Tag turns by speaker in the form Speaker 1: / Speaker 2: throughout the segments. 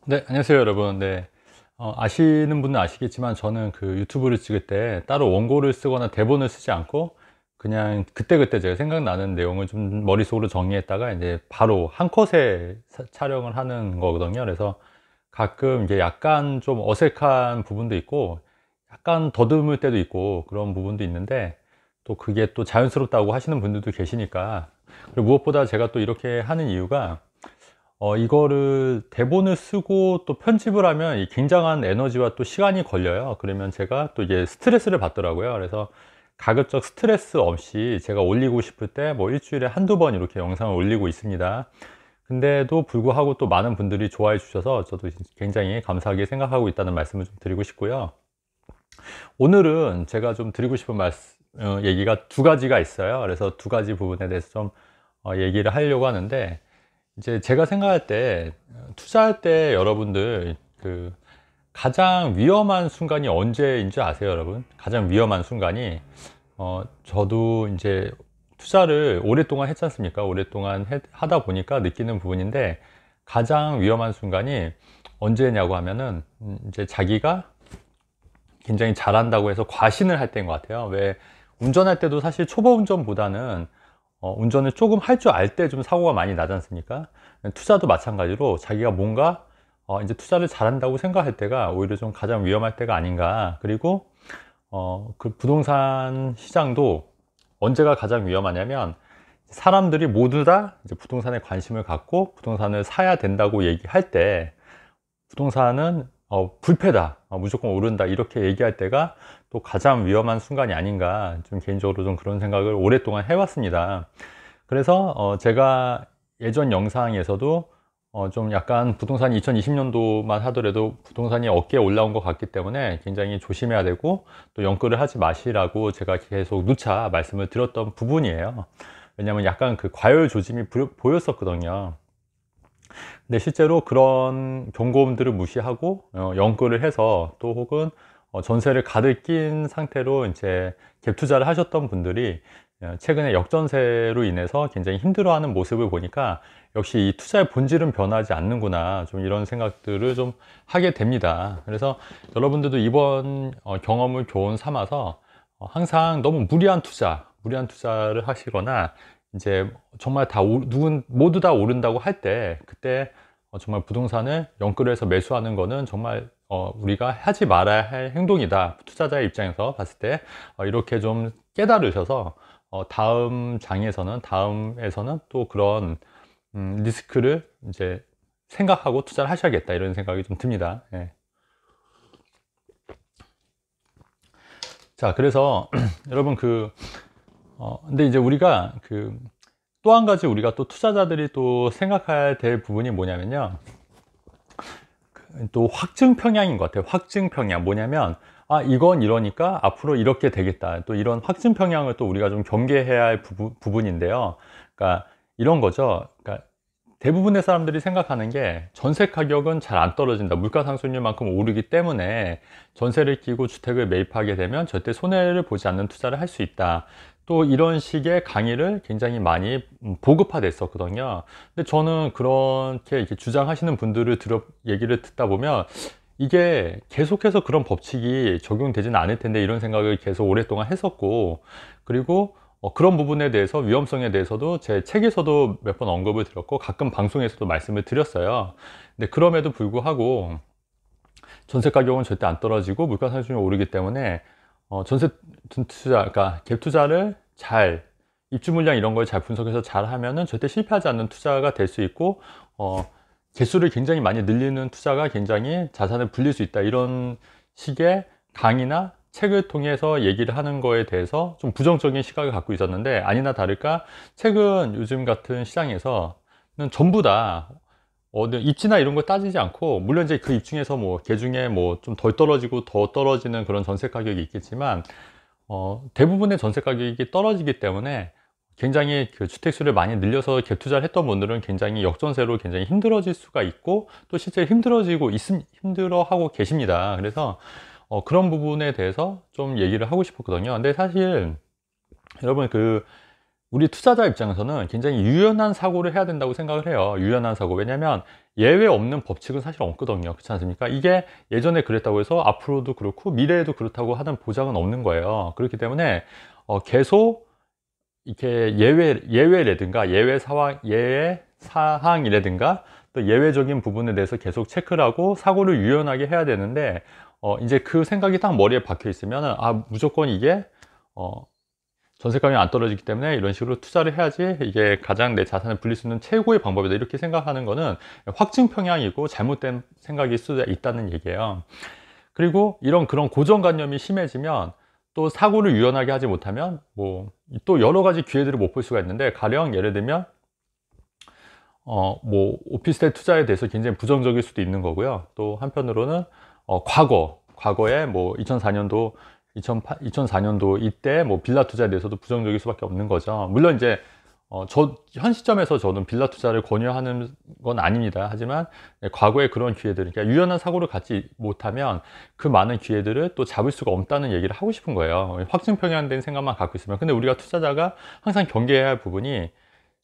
Speaker 1: 네, 안녕하세요, 여러분. 네, 아시는 분은 아시겠지만 저는 그 유튜브를 찍을 때 따로 원고를 쓰거나 대본을 쓰지 않고 그냥 그때그때 제가 생각나는 내용을 좀 머릿속으로 정리했다가 이제 바로 한 컷에 촬영을 하는 거거든요. 그래서 가끔 이게 약간 좀 어색한 부분도 있고 약간 더듬을 때도 있고 그런 부분도 있는데 또 그게 또 자연스럽다고 하시는 분들도 계시니까. 그리고 무엇보다 제가 또 이렇게 하는 이유가 이거를 대본을 쓰고 또 편집을 하면 이 굉장한 에너지와 또 시간이 걸려요. 그러면 제가 또 이게 스트레스를 받더라고요. 그래서 가급적 스트레스 없이 제가 올리고 싶을 때 뭐 일주일에 한두 번 이렇게 영상을 올리고 있습니다. 근데도 불구하고 또 많은 분들이 좋아해 주셔서 저도 굉장히 감사하게 생각하고 있다는 말씀을 좀 드리고 싶고요. 오늘은 제가 좀 드리고 싶은 얘기가 두 가지가 있어요. 그래서 두 가지 부분에 대해서 좀 얘기를 하려고 하는데, 이제 제가 생각할 때 투자할 때 여러분들 그 가장 위험한 순간이 언제인 줄 아세요, 여러분? 가장 위험한 순간이 저도 이제 투자를 오랫동안 했지 않습니까? 오랫동안 하다 보니까 느끼는 부분인데, 가장 위험한 순간이 언제냐고 하면은 이제 자기가 굉장히 잘한다고 해서 과신을 할 때인 것 같아요. 왜 운전할 때도 사실 초보 운전보다는 운전을 조금 할 줄 알 때 좀 사고가 많이 나지 않습니까? 투자도 마찬가지로 자기가 뭔가 이제 투자를 잘한다고 생각할 때가 오히려 좀 가장 위험할 때가 아닌가. 그리고 그 부동산 시장도 언제가 가장 위험하냐면, 사람들이 모두 다 이제 부동산에 관심을 갖고 부동산을 사야 된다고 얘기할 때, 부동산은 불패다, 무조건 오른다, 이렇게 얘기할 때가 또 가장 위험한 순간이 아닌가, 좀 개인적으로 좀 그런 생각을 오랫동안 해왔습니다. 그래서 제가 예전 영상에서도 좀 약간 부동산이 2020년도만 하더라도 부동산이 어깨에 올라온 것 같기 때문에 굉장히 조심해야 되고 또 연끌을 하지 마시라고 제가 계속 누차 말씀을 드렸던 부분이에요. 왜냐하면 약간 그 과열 조짐이 보였었거든요. 근데 실제로 그런 경고음들을 무시하고 연끌을 해서, 또 혹은 전세를 가득 낀 상태로 이제 갭 투자를 하셨던 분들이 최근에 역전세로 인해서 굉장히 힘들어하는 모습을 보니까, 역시 이 투자의 본질은 변하지 않는구나, 좀 이런 생각들을 좀 하게 됩니다. 그래서 여러분들도 이번 경험을 교훈 삼아서 항상 너무 무리한 투자를 하시거나 이제 정말 모두 다 오른다고 할 때, 그때 정말 부동산을 연끌해서 매수하는 거는 정말 우리가 하지 말아야 할 행동이다. 투자자의 입장에서 봤을 때 이렇게 좀 깨달으셔서 다음에서는 또 그런 리스크를 이제 생각하고 투자를 하셔야겠다, 이런 생각이 좀 듭니다. 예. 자, 그래서 여러분 근데 이제 우리가 또 한 가지 우리가 또 투자자들이 또 생각해야 될 부분이 뭐냐면요. 또 확증 평양인 것 같아요. 확증 평양. 뭐냐면, 이건 이러니까 앞으로 이렇게 되겠다. 또 이런 확증 평양을 또 우리가 좀 경계해야 할 부분인데요. 그러니까 이런 거죠. 그러니까 대부분의 사람들이 생각하는 게, 전세 가격은 잘 안 떨어진다, 물가 상승률만큼 오르기 때문에 전세를 끼고 주택을 매입하게 되면 절대 손해를 보지 않는 투자를 할 수 있다, 또 이런 식의 강의를 굉장히 많이 보급화됐었거든요. 근데 저는 그렇게 이렇게 주장하시는 분들을 얘기를 듣다 보면, 이게 계속해서 그런 법칙이 적용되지는 않을 텐데, 이런 생각을 계속 오랫동안 했었고, 그리고 그런 부분에 대해서, 위험성에 대해서도 제 책에서도 몇 번 언급을 드렸고 가끔 방송에서도 말씀을 드렸어요. 근데 그럼에도 불구하고 전세 가격은 절대 안 떨어지고 물가 상승률이 오르기 때문에 전세 투자, 그러니까 갭 투자를 잘, 입주 물량 이런 걸 잘 분석해서 잘 하면은 절대 실패하지 않는 투자가 될 수 있고, 개수를 굉장히 많이 늘리는 투자가 굉장히 자산을 불릴 수 있다, 이런 식의 강의나 책을 통해서 얘기를 하는 거에 대해서 좀 부정적인 시각을 갖고 있었는데, 아니나 다를까 최근 요즘 같은 시장에서는 전부 다 입지나 이런 거 따지지 않고, 물론 이제 그 입 중에서 뭐 개중에 뭐 좀 덜 떨어지고 더 떨어지는 그런 전세 가격이 있겠지만, 대부분의 전세 가격이 떨어지기 때문에 굉장히 그 주택수를 많이 늘려서 갭 투자를 했던 분들은 굉장히 역전세로 굉장히 힘들어질 수가 있고, 또 실제 힘들어하고 계십니다. 그래서 그런 부분에 대해서 좀 얘기를 하고 싶었거든요. 근데 사실 여러분, 우리 투자자 입장에서는 굉장히 유연한 사고를 해야 된다고 생각을 해요. 유연한 사고. 왜냐면 예외 없는 법칙은 사실 없거든요. 그렇지 않습니까? 이게 예전에 그랬다고 해서 앞으로도 그렇고 미래에도 그렇다고 하는 보장은 없는 거예요. 그렇기 때문에 계속 이렇게 예외라든가 예외 사항이라든가 또 예외적인 부분에 대해서 계속 체크를 하고 사고를 유연하게 해야 되는데, 이제 그 생각이 딱 머리에 박혀 있으면은, 아, 무조건 이게, 전세 가격이 안 떨어지기 때문에 이런 식으로 투자를 해야지 이게 가장 내 자산을 불릴 수 있는 최고의 방법이다. 이렇게 생각하는 거는 확증 평양이고 잘못된 생각일 수도 있다는 얘기예요. 그리고 그런 고정관념이 심해지면 또 사고를 유연하게 하지 못하면 뭐 또 여러 가지 기회들을 못 볼 수가 있는데, 가령 예를 들면 뭐 오피스텔 투자에 대해서 굉장히 부정적일 수도 있는 거고요. 또 한편으로는 과거에 뭐 2004년도 2004년도 이때 뭐 빌라 투자에 대해서도 부정적일 수밖에 없는 거죠. 물론 이제 현 시점에서 저는 빌라 투자를 권유하는 건 아닙니다. 하지만 과거에 그런 기회들, 그러니까 유연한 사고를 갖지 못하면 그 많은 기회들을 또 잡을 수가 없다는 얘기를 하고 싶은 거예요. 확증 평양된 생각만 갖고 있으면. 근데 우리가 투자자가 항상 경계해야 할 부분이,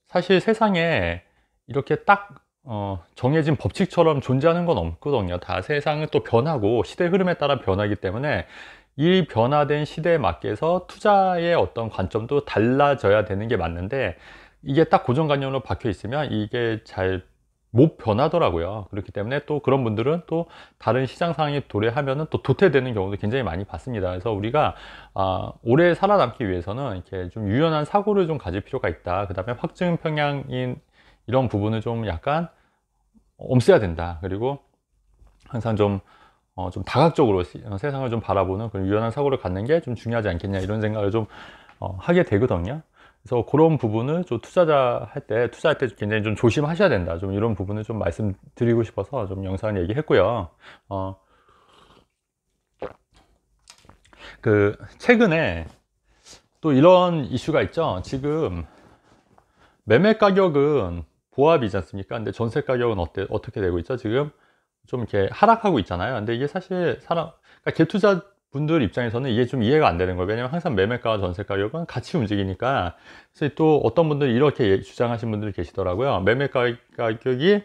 Speaker 1: 사실 세상에 이렇게 딱 정해진 법칙처럼 존재하는 건 없거든요. 다 세상은 또 변하고 시대 흐름에 따라 변하기 때문에 이 변화된 시대에 맞게서 투자의 어떤 관점도 달라져야 되는 게 맞는데, 이게 딱 고정관념으로 박혀 있으면 이게 잘 못 변하더라고요. 그렇기 때문에 또 그런 분들은 또 다른 시장 상황이 도래하면은 또 도태되는 경우도 굉장히 많이 봤습니다. 그래서 우리가 오래 살아남기 위해서는 이렇게 좀 유연한 사고를 좀 가질 필요가 있다. 그 다음에 확증 평양인 이런 부분을 좀 약간 없애야 된다. 그리고 항상 좀 다각적으로 세상을 좀 바라보는 그런 유연한 사고를 갖는 게 좀 중요하지 않겠냐, 이런 생각을 좀 하게 되거든요. 그래서 그런 부분을 좀 투자할 때 굉장히 좀 조심하셔야 된다. 좀 이런 부분을 좀 말씀드리고 싶어서 좀 영상을 얘기했고요. 최근에 또 이런 이슈가 있죠. 지금 매매 가격은 보합이지 않습니까? 근데 전세 가격은 어떻게 되고 있죠? 지금 좀 이렇게 하락하고 있잖아요. 근데 이게 사실 그러니까 갭투자 분들 입장에서는 이게 좀 이해가 안 되는 거예요. 왜냐면 항상 매매가와 전세 가격은 같이 움직이니까. 그래서 또 어떤 분들이 이렇게 주장하신 분들이 계시더라고요. 매매 가격이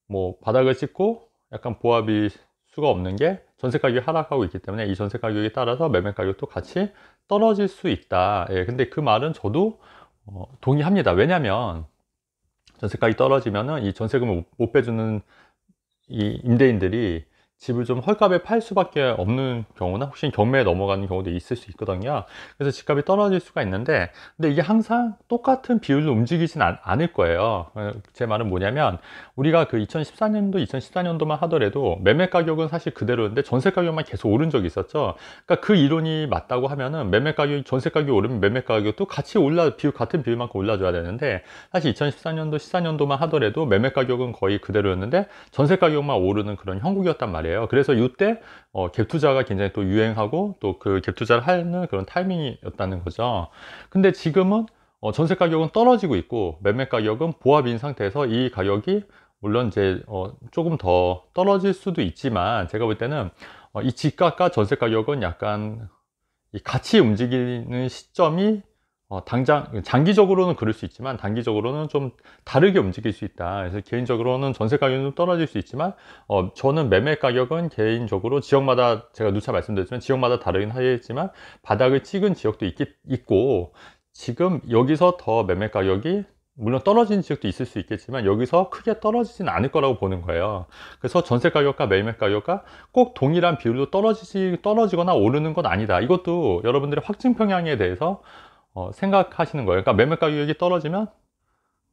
Speaker 1: 뭐 바닥을 찍고 약간 보합이 수가 없는 게 전세 가격이 하락하고 있기 때문에 이 전세 가격에 따라서 매매 가격도 같이 떨어질 수 있다. 예, 근데 그 말은 저도 동의합니다. 왜냐면 전세 가격이 떨어지면은 이 전세금을 못 빼주는 이 임대인들이 집을 좀 헐값에 팔 수밖에 없는 경우나 혹시 경매에 넘어가는 경우도 있을 수 있거든요. 그래서 집값이 떨어질 수가 있는데, 근데 이게 항상 똑같은 비율로 움직이진 않을 거예요. 제 말은 뭐냐면, 우리가 그 2014년도만 하더라도 매매 가격은 사실 그대로인데 전세 가격만 계속 오른 적이 있었죠. 그러니까 그 이론이 맞다고 하면은 전세 가격이 오르면 매매 가격도 같이 같은 비율만큼 올라줘야 되는데, 사실 2014년도 14년도만 하더라도 매매 가격은 거의 그대로였는데 전세 가격만 오르는 그런 형국이었단 말이에요. 그래서 이때 갭 투자가 굉장히 또 유행하고 또 그 갭 투자를 하는 그런 타이밍이었다는 거죠. 근데 지금은 전세 가격은 떨어지고 있고 매매 가격은 보합인 상태에서 이 가격이 물론 이제 조금 더 떨어질 수도 있지만, 제가 볼 때는 이 집값과 전세 가격은 약간 같이 움직이는 시점이 당장 장기적으로는 그럴 수 있지만 단기적으로는 좀 다르게 움직일 수 있다. 그래서 개인적으로는 전세 가격은 좀 떨어질 수 있지만 저는 매매 가격은 개인적으로 지역마다, 제가 누차 말씀드렸지만 지역마다 다르긴 하겠지만 바닥을 찍은 지역도 있고, 지금 여기서 더 매매 가격이 물론 떨어진 지역도 있을 수 있겠지만 여기서 크게 떨어지진 않을 거라고 보는 거예요. 그래서 전세 가격과 매매 가격과 꼭 동일한 비율로 떨어지거나 오르는 건 아니다. 이것도 여러분들의 확증 평양에 대해서 생각하시는 거예요. 그러니까 매매 가격이 떨어지면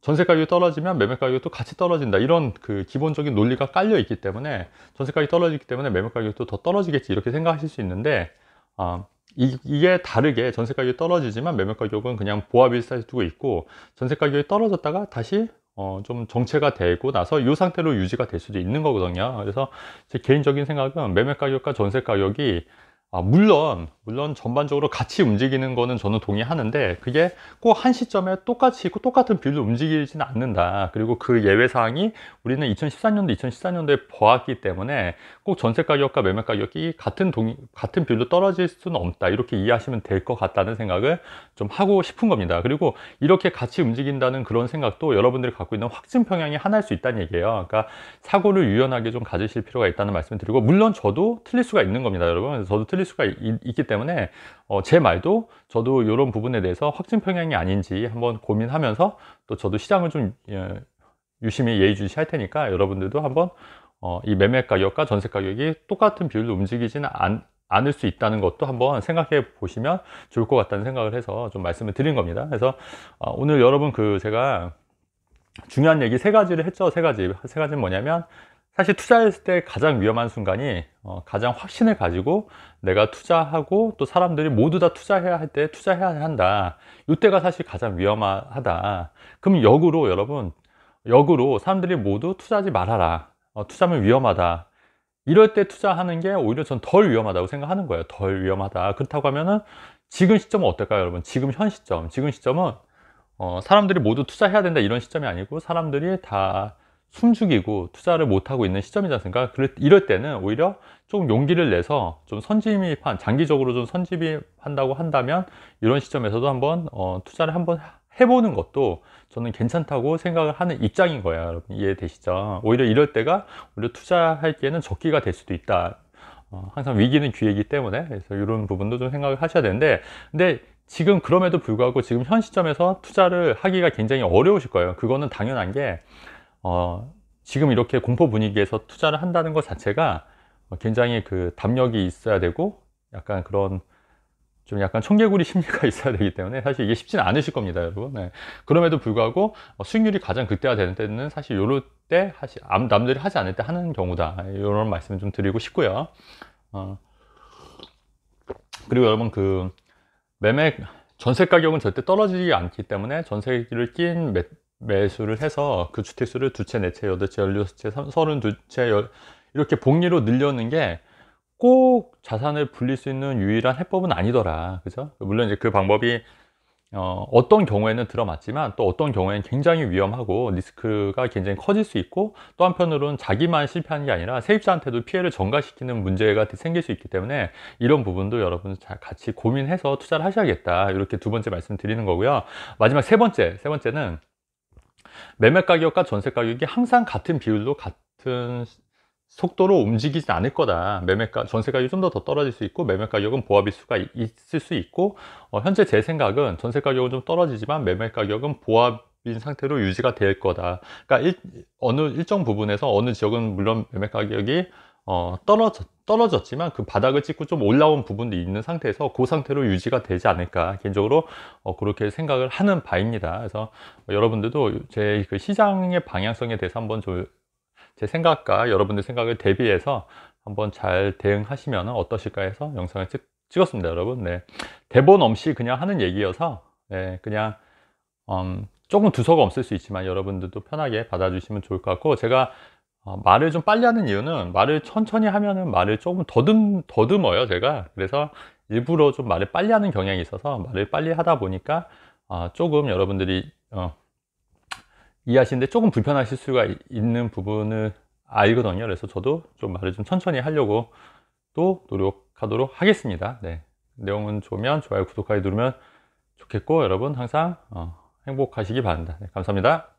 Speaker 1: 전세 가격이 떨어지면 매매 가격도 같이 떨어진다. 이런 그 기본적인 논리가 깔려 있기 때문에 전세 가격이 떨어지기 때문에 매매 가격도 더 떨어지겠지, 이렇게 생각하실 수 있는데, 이게 다르게 전세 가격이 떨어지지만 매매 가격은 그냥 보합 일사에 두고 있고, 전세 가격이 떨어졌다가 다시 좀 정체가 되고 나서 이 상태로 유지가 될 수도 있는 거거든요. 그래서 제 개인적인 생각은 매매 가격과 전세 가격이 물론 전반적으로 같이 움직이는 거는 저는 동의하는데, 그게 꼭 한 시점에 똑같이 있고 똑같은 비율로 움직이지는 않는다. 그리고 그 예외 사항이 우리는 2014년도, 2014년도에 보았기 때문에 꼭 전세 가격과 매매 가격이 같은 비율로 떨어질 수는 없다. 이렇게 이해하시면 될 것 같다는 생각을 좀 하고 싶은 겁니다. 그리고 이렇게 같이 움직인다는 그런 생각도 여러분들이 갖고 있는 확증 평양이 하나일 수 있다는 얘기예요. 그러니까 사고를 유연하게 좀 가지실 필요가 있다는 말씀을 드리고, 물론 저도 틀릴 수가 있는 겁니다, 여러분. 저도 틀릴 수가 있기 때문에 제 말도 저도 이런 부분에 대해서 확증 평양이 아닌지 한번 고민하면서, 또 저도 시장을 좀 유심히 예의주시할 테니까 여러분들도 한번 이 매매 가격과 전세 가격이 똑같은 비율로 움직이지는 않을 수 있다는 것도 한번 생각해 보시면 좋을 것 같다는 생각을 해서 좀 말씀을 드린 겁니다. 그래서 오늘 여러분 제가 중요한 얘기 세 가지를 했죠. 세 가지는 뭐냐면, 사실 투자했을 때 가장 위험한 순간이 가장 확신을 가지고 내가 투자하고 또 사람들이 모두 다 투자해야 할 때 투자해야 한다. 이때가 사실 가장 위험하다. 그럼 역으로 사람들이 모두 투자하지 말아라. 투자하면 위험하다. 이럴 때 투자하는 게 오히려 전 덜 위험하다고 생각하는 거예요. 덜 위험하다. 그렇다고 하면은 지금 시점은 어떨까요, 여러분? 지금 시점은 사람들이 모두 투자해야 된다 이런 시점이 아니고, 사람들이 다 숨죽이고 투자를 못하고 있는 시점이지 않습니까? 이럴 때는 오히려 조금 용기를 내서 좀 장기적으로 좀 선집한다고 한다면, 이런 시점에서도 한번 투자를 한번 해보는 것도 저는 괜찮다고 생각을 하는 입장인 거예요. 여러분 이해되시죠? 오히려 이럴 때가 오히려 투자할 기에는 적기가 될 수도 있다. 항상 위기는 기회이기 때문에, 그래서 이런 부분도 좀 생각을 하셔야 되는데, 근데 지금 그럼에도 불구하고 지금 현 시점에서 투자를 하기가 굉장히 어려우실 거예요. 그거는 당연한 게, 지금 이렇게 공포 분위기에서 투자를 한다는 것 자체가 굉장히 그 담력이 있어야 되고, 약간 그런 좀 약간 청개구리 심리가 있어야 되기 때문에 사실 이게 쉽지는 않으실 겁니다, 여러분. 네. 그럼에도 불구하고 수익률이 가장 극대화되는 때는 사실 요럴 때 남들이 하지 않을 때 하는 경우다. 이런 말씀을 좀 드리고 싶고요. 그리고 여러분 전세 가격은 절대 떨어지지 않기 때문에, 전세를 낀 매수를 해서 그 주택수를 2채, 4채, 8채, 16채, 32채 이렇게 복리로 늘려는 게 꼭 자산을 불릴 수 있는 유일한 해법은 아니더라. 그죠? 물론 이제 그 방법이 어떤 경우에는 들어맞지만, 또 어떤 경우에는 굉장히 위험하고 리스크가 굉장히 커질 수 있고, 또 한편으로는 자기만 실패하는 게 아니라 세입자한테도 피해를 전가시키는 문제가 생길 수 있기 때문에, 이런 부분도 여러분 잘 같이 고민해서 투자를 하셔야겠다. 이렇게 두 번째 말씀 드리는 거고요. 마지막 세 번째는 매매 가격과 전세 가격이 항상 같은 비율로 같은 속도로 움직이지 않을 거다. 전세 가격이 좀 더 떨어질 수 있고, 매매 가격은 보합일 수가 있을 수 있고, 현재 제 생각은 전세 가격은 좀 떨어지지만 매매 가격은 보합인 상태로 유지가 될 거다. 그러니까 어느 일정 부분에서 어느 지역은 물론 매매 가격이 떨어졌지만 그 바닥을 찍고 좀 올라온 부분도 있는 상태에서 그 상태로 유지가 되지 않을까, 개인적으로 그렇게 생각을 하는 바입니다. 그래서 여러분들도 제 그 시장의 방향성에 대해서 한번 제 생각과 여러분들 생각을 대비해서 한번 잘 대응하시면 어떠실까 해서 영상을 찍었습니다, 여러분. 네. 대본 없이 그냥 하는 얘기여서, 네, 그냥 조금 두서가 없을 수 있지만 여러분들도 편하게 받아주시면 좋을 것 같고, 제가 말을 좀 빨리 하는 이유는, 말을 천천히 하면은 말을 조금 더듬어요, 제가. 그래서 일부러 좀 말을 빨리 하는 경향이 있어서 말을 빨리 하다 보니까 조금 여러분들이 이해하시는데 조금 불편하실 수가 있는 부분을 알거든요. 그래서 저도 좀 말을 좀 천천히 하려고 또 노력하도록 하겠습니다. 네. 내용은 좋으면 좋아요, 구독하기 누르면 좋겠고, 여러분 항상 행복하시기 바랍니다. 네, 감사합니다.